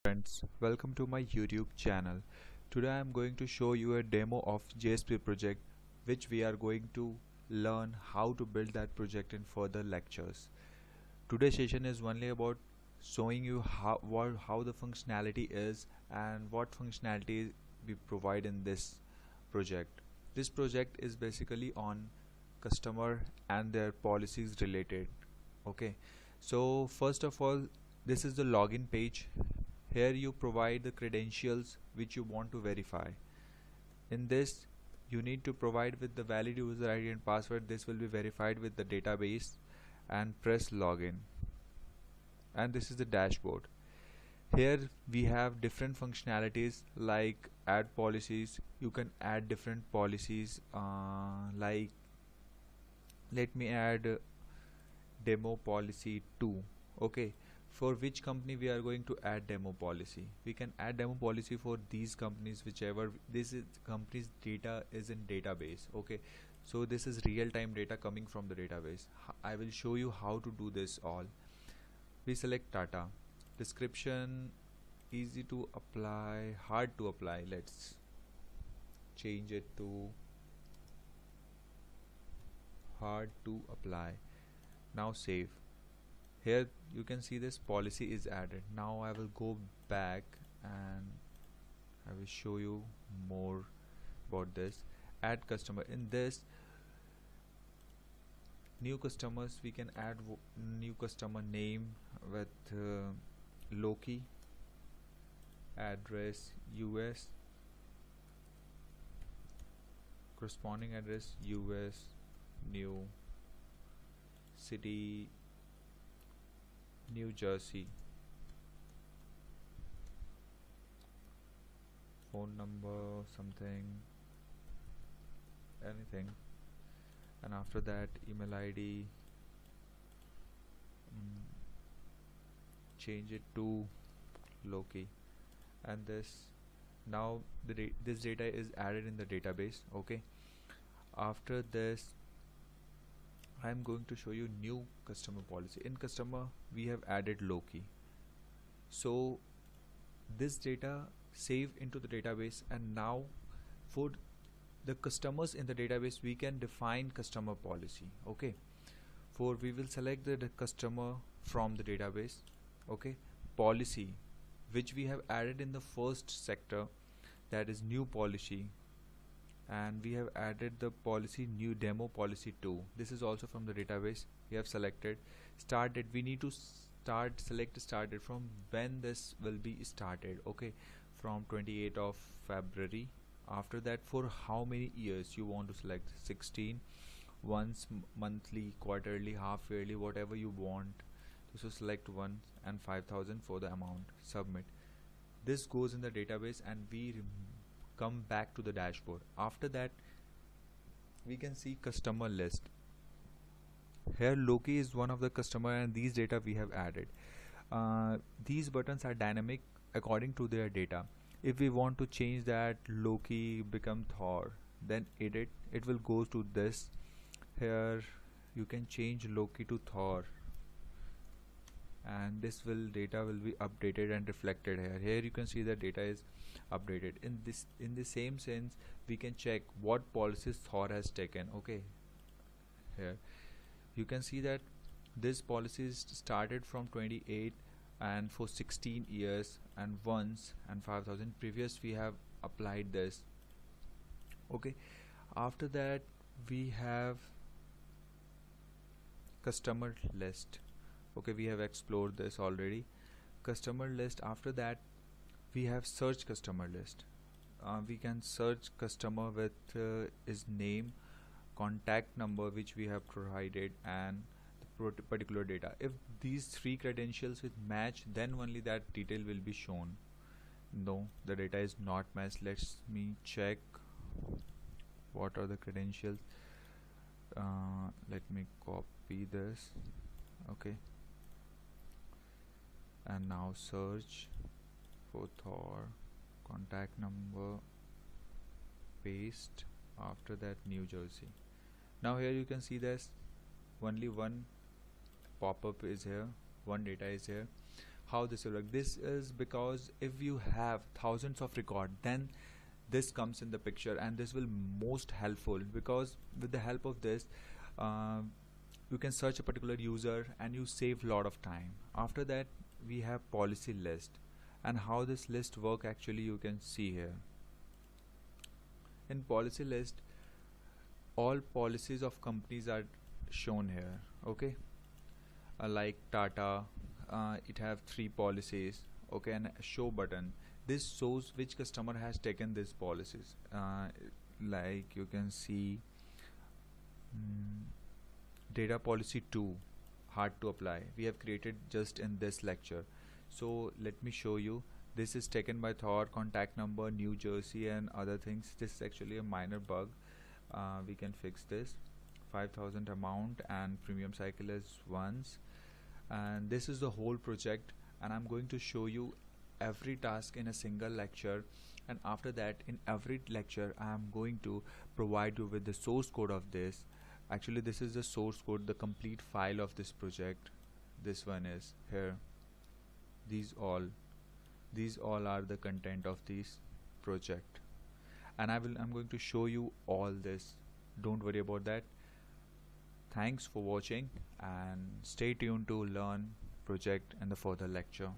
Friends, welcome to my YouTube channel. Today I am going to show you a demo of JSP project which we are going to learn how to build that project in further lectures. Today's session is only about showing you how the functionality is and what functionality we provide in this project. This project is basically on customer and their policies related. Okay, so first of all, this is the login page. Here you provide the credentials which you want to verify. In this, you need to provide with the valid user ID and password. This will be verified with the database, and press login. And this is the dashboard. Here we have different functionalities like add policies. You can add different policies, like let me add demo policy 2. Okay, for which company we are going to add demo policy? We can add demo policy for these companies, whichever this is company's data is in database. Okay, so this is real-time data coming from the database. I will show you how to do this all. We select data, description, easy to apply, hard to apply. Let's change it to hard to apply. Now save. Here you can see this policy is added. Now I will go back and I will show you more about this. Add customer. In this, new customers, we can add new customer name with Loki, address US, corresponding address US, new city New Jersey, phone number, something, anything, and after that email ID, change it to Loki, and this now this data is added in the database. Okay, after this I am going to show you new customer policy. In customer we have added Loki, so this data save into the database, and now for the customers in the database we can define customer policy. Okay, for we will select the customer from the database. Okay, policy which we have added in the first sector, that is new policy, and we have added the policy new demo policy 2. This is also from the database. We have selected start date. We need to select start date from when this will be started. Okay, from 28th of February. After that, for how many years you want to select, 16, once monthly, quarterly, half yearly, whatever you want. So select one, and 5,000 for the amount. Submit. This goes in the database and we come back to the dashboard. After that we can see customer list. Here Loki is one of the customer, and these data we have added. These buttons are dynamic according to their data. If we want to change that Loki become Thor, then edit, it will go to this. Here you can change Loki to Thor, and this data will be updated and reflected here. Here you can see the data is updated. In the same sense, we can check what policies Thor has taken. Okay, here you can see that this policy is started from 28 and for 16 years and once and 5,000. Previous we have applied this. Okay, after that we have customer list. Okay, we have explored this already. Customer list. After that we have search customer list. We can search customer with his name, contact number which we have provided, and the particular data. If these three credentials will match, then only that detail will be shown. No, the data is not matched. Let me check what are the credentials. Let me copy this. Okay, and now search for Thor, contact number, paste, after that New Jersey. Now here you can see this only one pop-up is here, one data is here. how this will work. This is because if you have thousands of record, then this comes in the picture, and this will most helpful, because with the help of this you can search a particular user and you save lot of time. After that we have policy list, and how this list work actually you can see here. In policy list, all policies of companies are shown here. Okay, like Tata, it have 3 policies. Okay, and a show button, this shows which customer has taken these policies. Like you can see, data policy 2, hard to apply, we have created just in this lecture. So let me show you. This is taken by Thor, contact number, New Jersey, and other things. This is actually a minor bug. We can fix this. 5,000 amount and premium cycle is once, and this is the whole project, and I'm going to show you every task in a single lecture, and after that in every lecture I am going to provide you with the source code of this. Actually this is the source code, the complete file of this project. This one is here. These all are the content of this project, and I'm going to show you all this. Don't worry about that. Thanks for watching, and stay tuned to learn project in the further lecture.